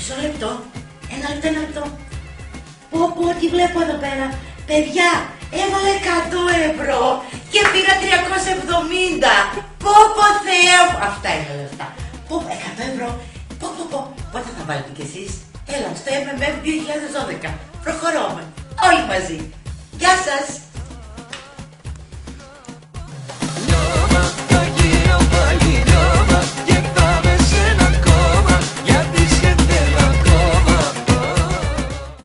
Μισό λεπτό. Ένα λεπτό. Πω, τι βλέπω εδώ πέρα. Παιδιά, έβαλα 100 ευρώ και πήρα 370. Πω, Θεέ μου. Αυτά είναι λεφτά. 100 ευρώ. Πότε θα βάλετε κι εσείς? Έλα, στο MMM 2012. Προχωρούμε. Όλοι μαζί. Γεια σας.